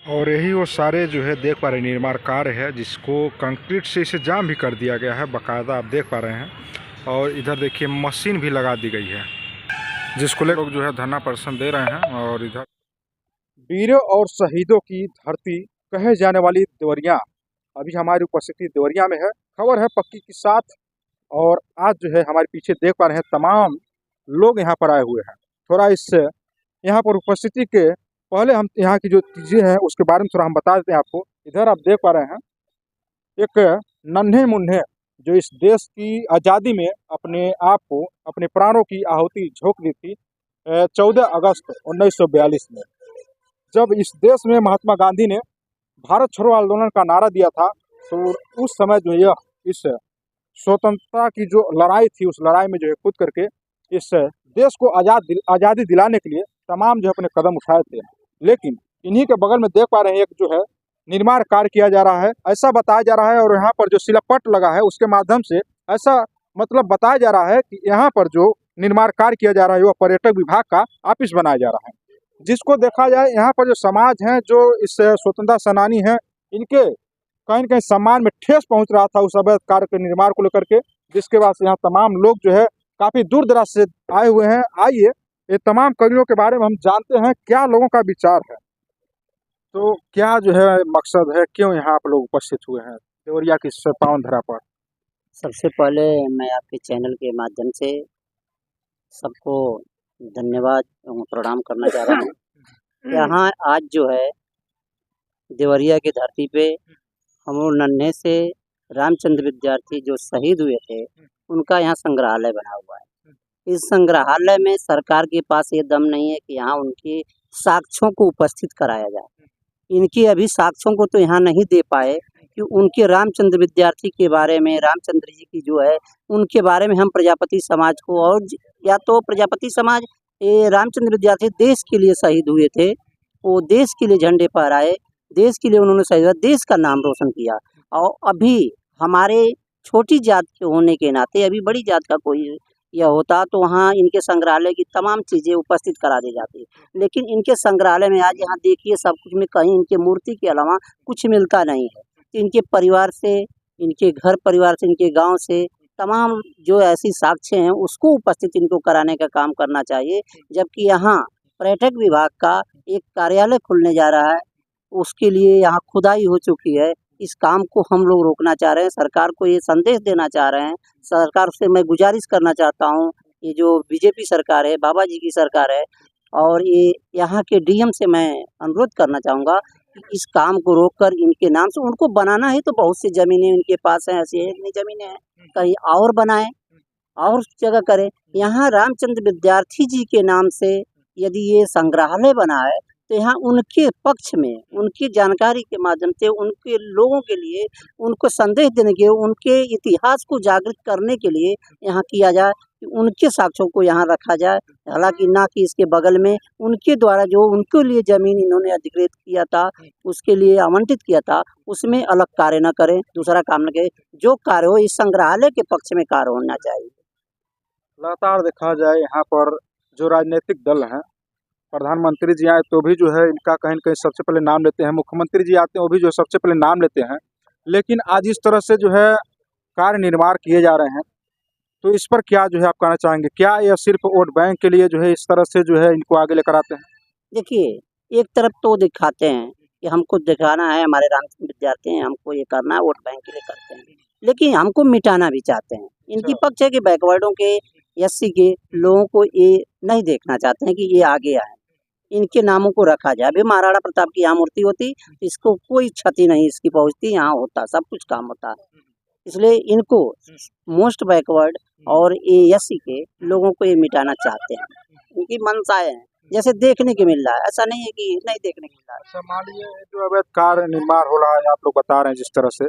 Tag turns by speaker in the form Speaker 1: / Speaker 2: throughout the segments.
Speaker 1: और यही वो सारे जो है देख पा रहे हैं निर्माण कार्य है, जिसको कंक्रीट से इसे जाम भी कर दिया गया है बाकायदा, आप देख पा रहे हैं। और इधर देखिए मशीन भी लगा दी गई है, जिसको लोग जो है धरना प्रदर्शन दे रहे हैं। और इधर वीरों और शहीदों की धरती कहे जाने वाली देवरिया, अभी हमारी उपस्थिति देवरिया में है। खबर है पक्की के साथ। और आज जो है हमारे पीछे देख पा रहे हैं तमाम लोग यहाँ पर आए हुए हैं। थोड़ा इससे यहाँ पर उपस्थिति के पहले हम यहाँ की जो चीज़ें हैं उसके बारे में थोड़ा हम बता देते हैं आपको। इधर आप देख पा रहे हैं एक नन्हे मुन्ने जो इस देश की आज़ादी में अपने आप को, अपने प्राणों की आहुति झोंक दी थी 14 अगस्त 1942 में, जब इस देश में महात्मा गांधी ने भारत छोड़ो आंदोलन का नारा दिया था। तो उस समय जो यह इस स्वतंत्रता की जो लड़ाई थी, उस लड़ाई में जो है कूद करके इस देश को आज़ादी दिलाने के लिए तमाम जो है अपने कदम उठाए थे। लेकिन इन्हीं के बगल में देख पा रहे हैं एक जो है निर्माण कार्य किया जा रहा है, ऐसा बताया जा रहा है। और यहाँ पर जो शिलापट लगा है उसके माध्यम से ऐसा मतलब बताया जा रहा है कि यहाँ पर जो निर्माण कार्य किया जा रहा है वह पर्यटक विभाग का ऑफिस बनाया जा रहा है। जिसको देखा जाए यहाँ पर जो समाज हैं, जो इस स्वतंत्रता सेनानी हैं, इनके कहीं न कहीं सम्मान में ठेस पहुंच रहा था उस अवैध कार्य के निर्माण को लेकर के, जिसके बाद से यहाँ तमाम लोग जो है काफ़ी दूर दराज से आए हुए हैं। आइए ये तमाम कर्मियों के बारे में हम जानते हैं क्या लोगों का विचार है। तो क्या जो है मकसद है, क्यों यहाँ आप लोग उपस्थित हुए हैं देवरिया की पावन धरा पर?
Speaker 2: सबसे पहले मैं आपके चैनल के माध्यम से सबको धन्यवाद एवं प्रणाम करना चाह रहा हूँ। यहाँ आज जो है देवरिया की धरती पे हम लोग नन्हे से रामचंद्र विद्यार्थी जो शहीद हुए थे उनका यहाँ संग्रहालय बना हुआ है। इस संग्रहालय में सरकार के पास ये दम नहीं है कि यहाँ उनकी साक्ष्यों को उपस्थित कराया जाए। इनकी अभी साक्ष्यों को तो यहाँ नहीं दे पाए कि उनके रामचंद्र विद्यार्थी के बारे में, रामचंद्र जी की जो है उनके बारे में हम प्रजापति समाज को, और या तो प्रजापति समाज ये रामचंद्र विद्यार्थी देश के लिए शहीद हुए थे, वो देश के लिए झंडे फहराए, देश के लिए उन्होंने शहीद, देश का नाम रोशन किया। और अभी हमारे छोटी जात के होने के नाते अभी बड़ी जात का कोई यह होता तो वहाँ इनके संग्रहालय की तमाम चीज़ें उपस्थित करा दी जाती। लेकिन इनके संग्रहालय में आज यहाँ देखिए सब कुछ में कहीं इनके मूर्ति के अलावा कुछ मिलता नहीं है। इनके परिवार से, इनके घर परिवार से, इनके गांव से तमाम जो ऐसी साक्ष्य हैं उसको उपस्थित इनको कराने का काम करना चाहिए। जबकि यहाँ पर्यटक विभाग का एक कार्यालय खुलने जा रहा है, उसके लिए यहाँ खुदाई हो चुकी है। इस काम को हम लोग रोकना चाह रहे हैं, सरकार को ये संदेश देना चाह रहे हैं। सरकार से मैं गुजारिश करना चाहता हूँ, ये जो बीजेपी सरकार है, बाबा जी की सरकार है, और ये यहाँ के डीएम से मैं अनुरोध करना चाहूँगा कि इस काम को रोककर इनके नाम से, उनको बनाना है तो बहुत सी ज़मीनें इनके पास हैं, ऐसी एक नहीं ज़मीनें हैं, कहीं और बनाएं और जगह करें। यहाँ रामचंद्र विद्यार्थी जी के नाम से यदि ये संग्रहालय बना है तो यहाँ उनके पक्ष में, उनकी जानकारी के माध्यम से, उनके लोगों के लिए, उनको संदेश देने के, उनके इतिहास को जागृत करने के लिए यहाँ किया जाए कि उनके साक्ष्यों को यहाँ रखा जाए। हालांकि ना कि इसके बगल में उनके द्वारा जो उनके लिए ज़मीन इन्होंने अधिकृत किया था, उसके लिए आवंटित किया था, उसमें अलग कार्य न करें, दूसरा काम न करें। जो कार्य हो इस संग्रहालय के पक्ष में कार्य होना चाहिए।
Speaker 1: लगातार देखा जाए यहाँ पर जो राजनीतिक दल हैं, प्रधानमंत्री जी आए तो भी जो है इनका कहीं न कहीं सबसे पहले नाम लेते हैं, मुख्यमंत्री जी आते हैं वो भी जो सबसे पहले नाम लेते हैं। लेकिन आज इस तरह से जो है कार्य निर्माण किए जा रहे हैं, तो इस पर क्या जो है आप कहना चाहेंगे? क्या यह सिर्फ वोट बैंक के लिए जो है इस तरह से जो है इनको आगे लेकर आते हैं?
Speaker 2: देखिए, एक तरफ तो दिखाते हैं कि हमको दिखाना है, हमारे रामचंद्र विद्यार्थी हैं, हमको ये करना है, वोट बैंक के लिए करते हैं, लेकिन हमको मिटाना भी चाहते हैं। इनकी पक्ष है कि बैकवर्डों के, एससी के लोगों को ये नहीं देखना चाहते हैं कि ये आगे आए, इनके नामों को रखा जाए। अभी महाराणा प्रताप की यहाँ मूर्ति होती, इसको कोई क्षति नहीं इसकी पहुँचती, यहाँ होता, सब कुछ काम होता है। इसलिए इनको मोस्ट बैकवर्ड और एससी के लोगों को ये मिटाना चाहते हैं। इनकी मंशाएं हैं, जैसे देखने के मिल रहा है, ऐसा नहीं है कि नहीं देखने को मिल रहा है।
Speaker 1: अच्छा, मान लीजिए जो अवैध कार्य निर्माण हो रहा है, आप लोग बता रहे हैं जिस तरह से,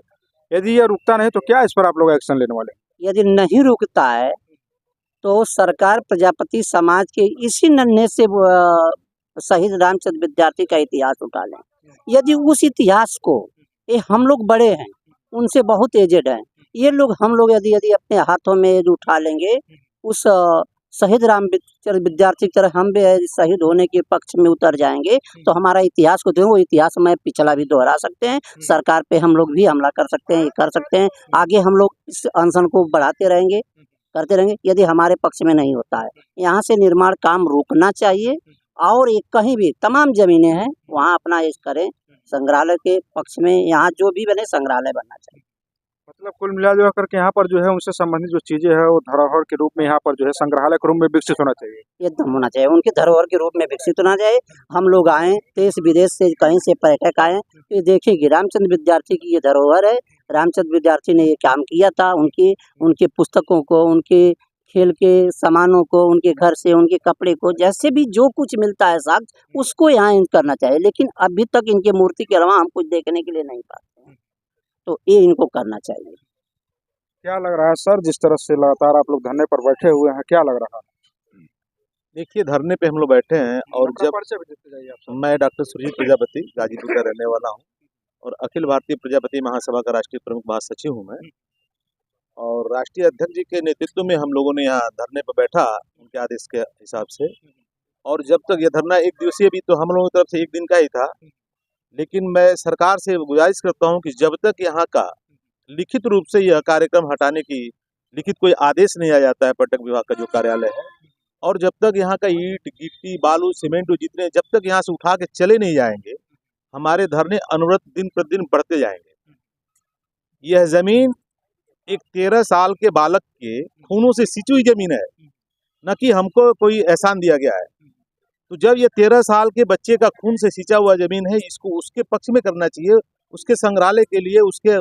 Speaker 1: यदि ये रुकता नहीं तो क्या इस पर आप लोग एक्शन लेने वाले?
Speaker 2: यदि नहीं रुकता है तो सरकार प्रजापति समाज के इसी नन्हे से शहीद रामचंद्र विद्यार्थी का इतिहास उठा लें। यदि उस इतिहास को, ये हम लोग बड़े हैं, उनसे बहुत एजेड हैं, ये लोग, हम लोग यदि अपने हाथों में उठा लेंगे उस शहीद रामचंद्र विद्यार्थी की तरह हम भी शहीद होने के पक्ष में उतर जाएंगे तो हमारा इतिहास को जो वो इतिहास में पिछला भी दोहरा सकते हैं। सरकार पे हम लोग भी हमला कर सकते हैं, ये कर सकते हैं। आगे हम लोग इस अनशन को बढ़ाते रहेंगे, करते रहेंगे यदि हमारे पक्ष में नहीं होता है। यहाँ से निर्माण काम रुकना चाहिए और ये कहीं भी तमाम ज़मीनें हैं वहाँ अपना इस करें, संग्रहालय के पक्ष में यहाँ जो भी बने संग्रहालय बनना चाहिए।
Speaker 1: मतलब कुल मिला करके यहाँ पर जो है उनसे संबंधित जो चीज़ें हैं वो धरोहर के रूप में यहाँ पर जो है संग्रहालय के रूप में विकसित होना चाहिए।
Speaker 2: एकदम होना चाहिए, उनके धरोहर के रूप में विकसित होना चाहिए। हम लोग आएँ देश विदेश से कहीं से पर्यटक आएँ तो देखेंगे रामचंद्र विद्यार्थी की ये धरोहर है। रामचंद्र विद्यार्थी ने ये काम किया था, उनकी पुस्तकों को, उनके खेल के सामानों को, उनके घर से उनके कपड़े को, जैसे भी जो कुछ मिलता है साक्ष्य उसको यहाँ करना चाहिए। लेकिन अभी तक इनके मूर्ति के अलावा हम कुछ देखने के लिए नहीं पाते हैं, तो ये इनको करना चाहिए।
Speaker 1: क्या लग रहा है सर, जिस तरह से लगातार आप लोग धरने पर बैठे हुए हैं, क्या लग रहा है?
Speaker 3: देखिए, धरने पे हम लोग बैठे हैं और जब मैं डॉक्टर सुरजीत प्रजापति गाजीपुर का रहने वाला हूं और अखिल भारतीय प्रजापति महासभा का राष्ट्रीय प्रमुख महासचिव हूं मैं, और राष्ट्रीय अध्यक्ष जी के नेतृत्व में हम लोगों ने यहाँ धरने पर बैठा उनके आदेश के हिसाब से। और जब तक यह धरना एक दिवसीय भी तो हम लोगों की तरफ से एक दिन का ही था, लेकिन मैं सरकार से गुजारिश करता हूँ कि जब तक यहाँ का लिखित रूप से यह कार्यक्रम हटाने की लिखित कोई आदेश नहीं आ जाता है पर्यटक विभाग का जो कार्यालय है, और जब तक यहाँ का ईंट गिट्टी बालू सीमेंट जितने जब तक यहाँ से उठा के चले नहीं जाएंगे, हमारे धरने अनवरत दिन प्रतिदिन बढ़ते जाएंगे। यह जमीन एक 13 साल के बालक के खूनों से सिंची हुई जमीन है, न कि हमको कोई एहसान दिया गया है। तो जब ये 13 साल के बच्चे का खून से सिंचा हुआ जमीन है, इसको उसके पक्ष में करना चाहिए। उसके संग्रहालय के लिए, उसके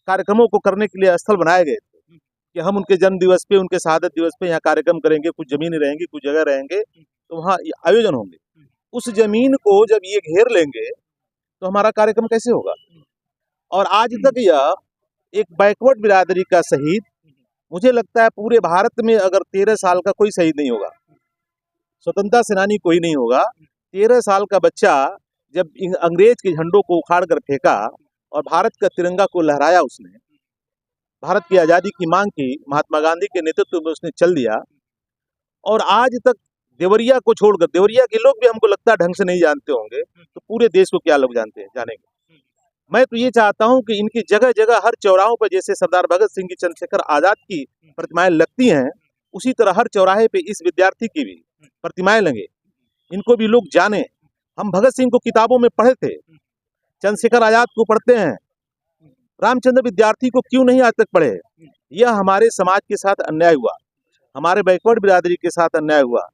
Speaker 3: कार्यक्रमों को करने के लिए स्थल बनाए गए थे कि हम उनके जन्म दिवस पे, उनके शहादत दिवस पे यहाँ कार्यक्रम करेंगे, कुछ जमीन रहेंगी, कुछ जगह रहेंगे, तो वहाँ आयोजन होंगे। उस जमीन को जब ये घेर लेंगे तो हमारा कार्यक्रम कैसे होगा? और आज तक यह एक बैकवर्ड बिरादरी का शहीद, मुझे लगता है पूरे भारत में अगर 13 साल का कोई शहीद नहीं होगा, स्वतंत्रता सेनानी कोई नहीं होगा। 13 साल का बच्चा जब अंग्रेज के झंडों को उखाड़ कर फेंका और भारत का तिरंगा को लहराया, उसने भारत की आज़ादी की मांग की, महात्मा गांधी के नेतृत्व में उसने चल दिया। और आज तक देवरिया को छोड़कर, देवरिया के लोग भी हमको लगता है ढंग से नहीं जानते होंगे, तो पूरे देश को क्या लोग जानते हैं, जानेंगे। मैं तो ये चाहता हूं कि इनकी जगह जगह हर चौराहों पर जैसे सरदार भगत सिंह की, चंद्रशेखर आजाद की प्रतिमाएं लगती हैं, उसी तरह हर चौराहे पे इस विद्यार्थी की भी प्रतिमाएं लगे, इनको भी लोग जाने। हम भगत सिंह को किताबों में पढ़े थे, चंद्रशेखर आजाद को पढ़ते हैं, रामचंद्र विद्यार्थी को क्यों नहीं आज तक पढ़े? यह हमारे समाज के साथ अन्याय हुआ, हमारे बैकवर्ड बिरादरी के साथ अन्याय हुआ।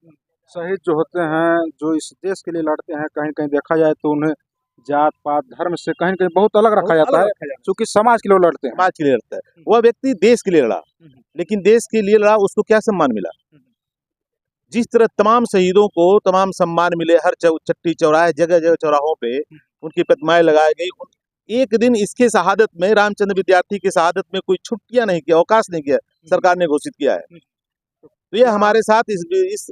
Speaker 1: शहीद जो होते हैं, जो इस देश के लिए लड़ते हैं, कहीं कहीं देखा जाए तो उन्हें जात पात धर्म से कहीं कहीं बहुत अलग रखा जाता है, क्योंकि समाज के लिए लड़ते हैं।
Speaker 3: समाज के लिए लड़ता है, वह व्यक्ति देश के लिए लड़ा, लेकिन देश के लिए लड़ा, उसको क्या सम्मान मिला? जिस तरह तमाम शहीदों को तमाम सम्मान मिले, हर चट्टी चौराहे, जगह जगह चौराहों पे उनकी प्रतिमाएं लगाई गई। एक दिन इसके शहादत में, रामचंद्र विद्यार्थी की शहादत में कोई छुट्टियां नहीं किया, अवकाश नहीं किया, सरकार ने घोषित किया है। तो यह हमारे साथ इस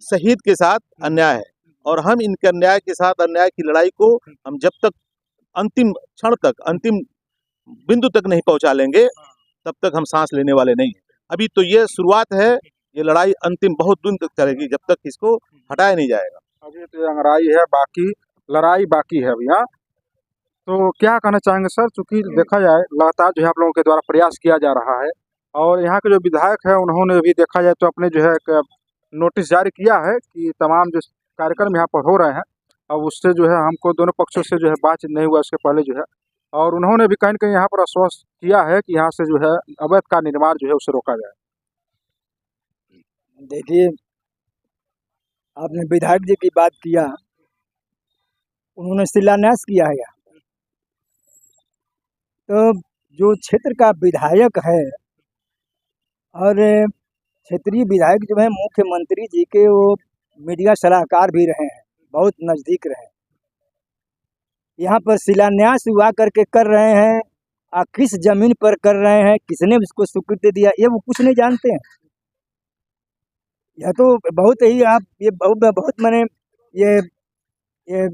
Speaker 3: शहीद के साथ अन्याय है, और हम इनके अन्याय के साथ, अन्याय की लड़ाई को हम जब तक अंतिम क्षण तक, अंतिम बिंदु तक नहीं पहुंचा लेंगे, तब तक हम सांस लेने वाले नहीं हैं। अभी तो ये शुरुआत है, ये लड़ाई अंतिम बहुत दिन तक चलेगी जब तक इसको हटाया नहीं जाएगा।
Speaker 1: अभी तो अंगड़ाई है, बाकी लड़ाई बाकी है अभी। यहाँ तो क्या कहना चाहेंगे सर, चूँकि देखा जाए लगातार जो है आप लोगों के द्वारा प्रयास किया जा रहा है, और यहाँ के जो विधायक है उन्होंने भी देखा जाए तो अपने जो है एक नोटिस जारी किया है कि तमाम जो कार्यक्रम यहाँ पर हो रहे हैं, अब उससे जो है हमको दोनों पक्षों से जो है बातचीत नहीं हुआ इसके पहले जो है, और उन्होंने भी कहीं न कहीं यहाँ पर आश्वस्त किया है कि यहाँ से जो है अवैध का निर्माण जो है उसे रोका जाए।
Speaker 4: देखिए, आपने विधायक जी की बात किया, उन्होंने शिलान्यास किया है यहाँ, तो जो क्षेत्र का विधायक है और क्षेत्रीय विधायक जो है मुख्यमंत्री जी के वो मीडिया सलाहकार भी रहे हैं, बहुत नज़दीक रहे। यहाँ पर शिलान्यास हुआ करके कर रहे हैं, किस जमीन पर कर रहे हैं, किसने उसको स्वीकृति दिया, ये वो कुछ नहीं जानते हैं। यह तो बहुत ही ये बहुत मैंने ये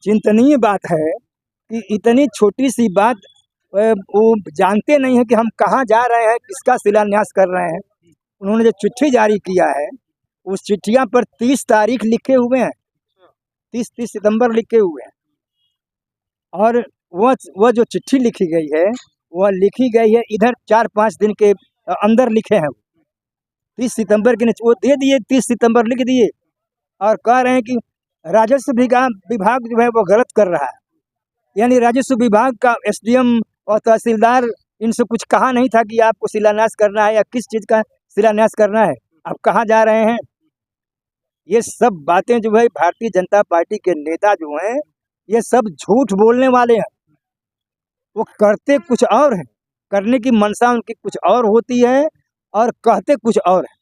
Speaker 4: चिंतनीय बात है कि इतनी छोटी सी बात वो जानते नहीं है कि हम कहाँ जा रहे हैं, किसका शिलान्यास कर रहे हैं। उन्होंने जो चिट्ठी जारी किया है उस चिट्ठियां पर 30 तारीख लिखे हुए हैं, 30 सितंबर लिखे हुए हैं। और वह जो चिट्ठी लिखी गई है वह लिखी गई है इधर 4-5 दिन के अंदर लिखे हैं। 30 सितंबर के वो दे दिए, 30 सितंबर लिख दिए और कह रहे हैं कि राजस्व विभाग जो है वो गलत कर रहा है। यानी राजस्व विभाग का एसडीएम और तहसीलदार इनसे कुछ कहा नहीं था कि आपको शिलान्यास करना है या किस चीज़ का शिलान्यास करना है, आप कहाँ जा रहे हैं। ये सब बातें जो है भारतीय जनता पार्टी के नेता जो हैं ये सब झूठ बोलने वाले हैं। वो करते कुछ और हैं, करने की मंशा उनकी कुछ और होती है और कहते कुछ और है।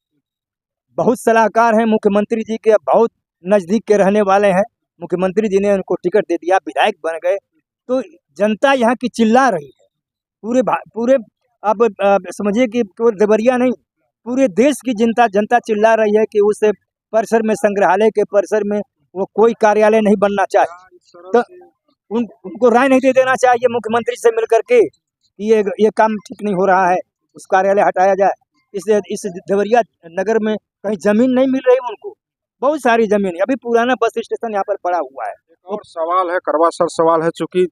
Speaker 4: बहुत सलाहकार हैं मुख्यमंत्री जी के, बहुत नज़दीक के रहने वाले हैं। मुख्यमंत्री जी ने उनको टिकट दे दिया, विधायक बन गए, तो जनता यहाँ की चिल्ला रही है। पूरे अब समझिए कि केवल देवरिया नहीं, पूरे देश की जनता चिल्ला रही है कि उस परिसर में, संग्रहालय के परिसर में वो कोई कार्यालय नहीं बनना चाहिए। तो उनको राय नहीं दे देना चाहिए मुख्यमंत्री से मिल करके कि ये काम ठीक नहीं हो रहा है, उस कार्यालय हटाया जाए। इस देवरिया नगर में कहीं जमीन नहीं मिल रही उनको, बहुत सारी जमीन, अभी पुराना बस स्टेशन यहाँ पर पड़ा हुआ है।
Speaker 1: और सवाल है, करवा सर सवाल है, चूंकि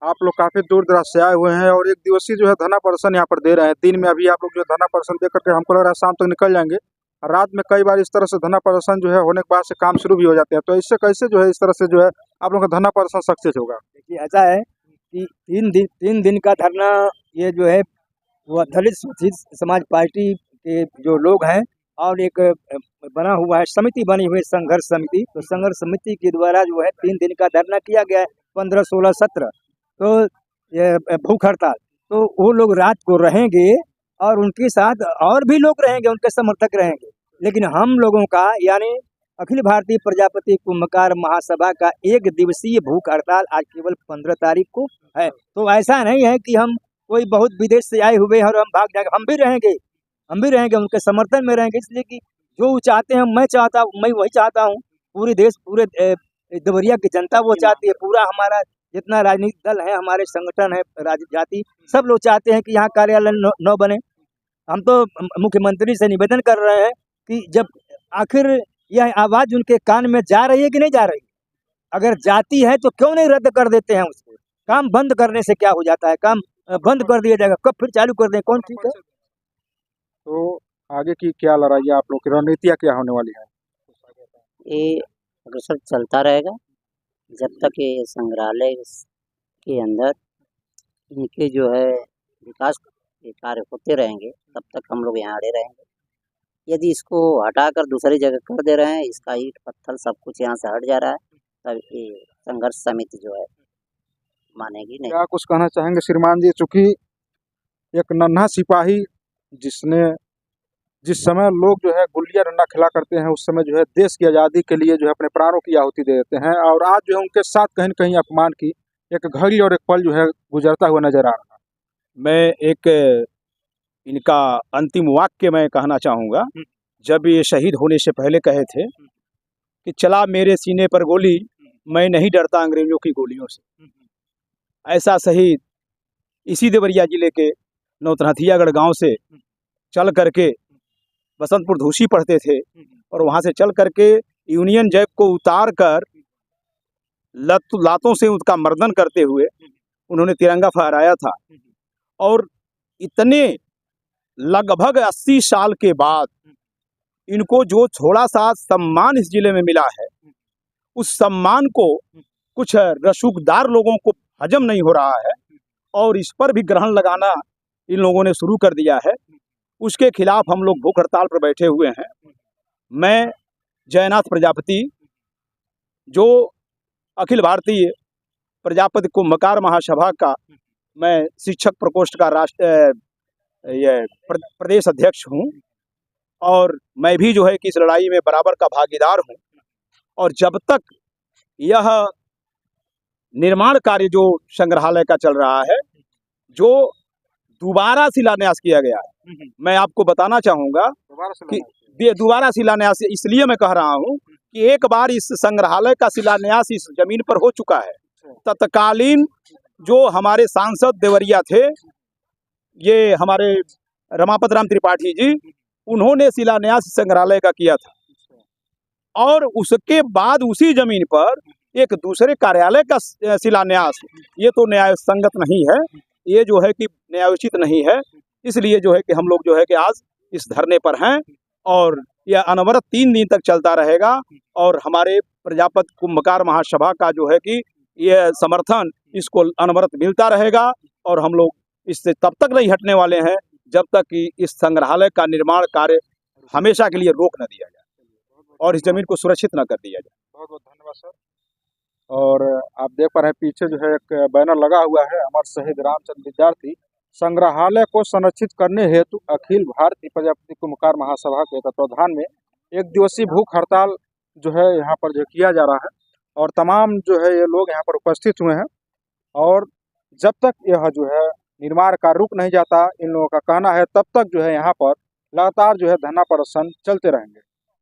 Speaker 1: आप लोग काफी दूर दराज से आए हुए हैं और एक दिवसीय जो है धरना प्रदर्शन यहाँ पर दे रहे हैं। दिन में अभी आप लोग जो धरना प्रदर्शन दे करके हमको लग रहा है शाम तक निकल जाएंगे। रात में कई बार इस तरह से धरना प्रदर्शन जो है होने के बाद से काम शुरू भी हो जाते हैं, तो इससे कैसे जो है इस तरह से जो है आप लोग का धरना प्रदर्शन सक्सेस होगा?
Speaker 4: देखिए ऐसा है कि 3 दिन का धरना ये जो है वो दलित सूचित समाज पार्टी के जो लोग हैं और एक बना हुआ है समिति बनी हुई है संघर्ष समिति, तो संघर्ष समिति के द्वारा जो है 3 दिन का धरना किया गया है, 15, 16, 17। तो ये भूख हड़ताल, तो वो लोग रात को रहेंगे और उनके साथ और भी लोग रहेंगे, उनके समर्थक रहेंगे। लेकिन हम लोगों का यानी अखिल भारतीय प्रजापति कुंभकार महासभा का 1 दिवसीय भूख हड़ताल आज केवल 15 तारीख को है। तो ऐसा नहीं है कि हम कोई बहुत विदेश से आए हुए हैं और हम भाग जाएंगे, हम भी रहेंगे, उनके समर्थन में रहेंगे। इसलिए कि जो वो चाहते हैं मैं वही चाहता हूँ। पूरे देश, पूरे देवरिया की जनता वो चाहती है, पूरा हमारा जितना राजनीतिक दल है, हमारे संगठन है, जाति, सब लोग चाहते हैं कि यहाँ कार्यालय न बने। हम तो मुख्यमंत्री से निवेदन कर रहे हैं कि जब आखिर यह आवाज़ उनके कान में जा रही है कि नहीं जा रही, अगर जाती है तो क्यों नहीं रद्द कर देते हैं उसको। काम बंद करने से क्या हो जाता है, काम बंद कर दिया जाएगा, कब फिर चालू कर दें, कौन ठीक है।
Speaker 1: तो आगे की क्या लड़ाई है, आप लोग की रणनीतियाँ क्या होने वाली है?
Speaker 2: ये अग्रसर चलता रहेगा जब तक ये संग्रहालय के अंदर इनके जो है विकास के कार्य होते रहेंगे, तब तक हम लोग यहाँ अड़े रहेंगे। यदि इसको हटाकर दूसरी जगह कर दे रहे हैं, इसका ईंट पत्थर सब कुछ यहाँ से हट जा रहा है, तब ये संघर्ष समिति जो है मानेगी नहीं।
Speaker 1: क्या कुछ कहना चाहेंगे श्रीमान जी? चूँकि एक नन्हा सिपाही जिस समय लोग जो है गुल्लियाँ डंडा खेला करते हैं, उस समय जो है देश की आज़ादी के लिए जो है अपने प्राणों की आहुति दे देते हैं, और आज जो है उनके साथ कहीं न कहीं अपमान की एक घड़ी और एक पल जो है गुजरता हुआ नजर आ रहा है।
Speaker 5: मैं एक इनका अंतिम वाक्य मैं कहना चाहूँगा। जब ये शहीद होने से पहले कहे थे कि चला मेरे सीने पर गोली, मैं नहीं डरता अंग्रेजों की गोलियों से। ऐसा शहीद इसी देवरिया जिले के नौतनहथियागढ़ गांव से चल करके बसंतपुर धूसी पढ़ते थे और वहां से चल करके यूनियन जैक को उतार कर लातों से उसका मर्दन करते हुए उन्होंने तिरंगा फहराया था। और इतने लगभग 80 साल के बाद इनको जो थोड़ा सा सम्मान इस जिले में मिला है, उस सम्मान को कुछ रसूखदार लोगों को हजम नहीं हो रहा है और इस पर भी ग्रहण लगाना इन लोगों ने शुरू कर दिया है। उसके खिलाफ हम लोग भूख हड़ताल पर बैठे हुए हैं। मैं जयनाथ प्रजापति, जो अखिल भारतीय प्रजापति कुंभकार महासभा का मैं शिक्षक प्रकोष्ठ का प्रदेश अध्यक्ष हूँ, और मैं भी जो है कि इस लड़ाई में बराबर का भागीदार हूँ। और जब तक यह निर्माण कार्य जो संग्रहालय का चल रहा है, जो दोबारा शिलान्यास किया गया है, मैं आपको बताना चाहूँगा कि दोबारा शिलान्यास इसलिए मैं कह रहा हूँ कि एक बार इस संग्रहालय का शिलान्यास इस जमीन पर हो चुका है। तत्कालीन जो हमारे सांसद देवरिया थे, ये हमारे रमापत राम त्रिपाठी जी, उन्होंने शिलान्यास संग्रहालय का किया था, और उसके बाद उसी जमीन पर एक दूसरे कार्यालय का शिलान्यास, ये तो न्याय संगत नहीं है, ये जो है कि न्यायोचित नहीं है। इसलिए जो है कि हम लोग जो है कि आज इस धरने पर हैं, और यह अनवरत 3 दिन तक चलता रहेगा, और हमारे प्रजापति कुंभकार महासभा का जो है कि यह समर्थन इसको अनवरत मिलता रहेगा, और हम लोग इससे तब तक नहीं हटने वाले हैं जब तक कि इस संग्रहालय का निर्माण कार्य हमेशा के लिए रोक न दिया जाए और इस जमीन को सुरक्षित न कर दिया जाए।
Speaker 1: बहुत बहुत धन्यवाद सर। और आप देख पा रहे हैं पीछे जो है एक बैनर लगा हुआ है, अमर शहीद रामचंद्र विद्यार्थी संग्रहालय को संरक्षित करने हेतु अखिल भारतीय प्रजापति कुंभकार महासभा के तत्वाधान में 1 दिवसीय भूख हड़ताल जो है यहाँ पर जो किया जा रहा है, और तमाम जो है ये लोग यहाँ पर उपस्थित हुए हैं, और जब तक यह जो है निर्माण कार्य रुक नहीं जाता, इन लोगों का कहना है, तब तक जो है यहाँ पर लगातार जो है धरना प्रदर्शन चलते रहेंगे।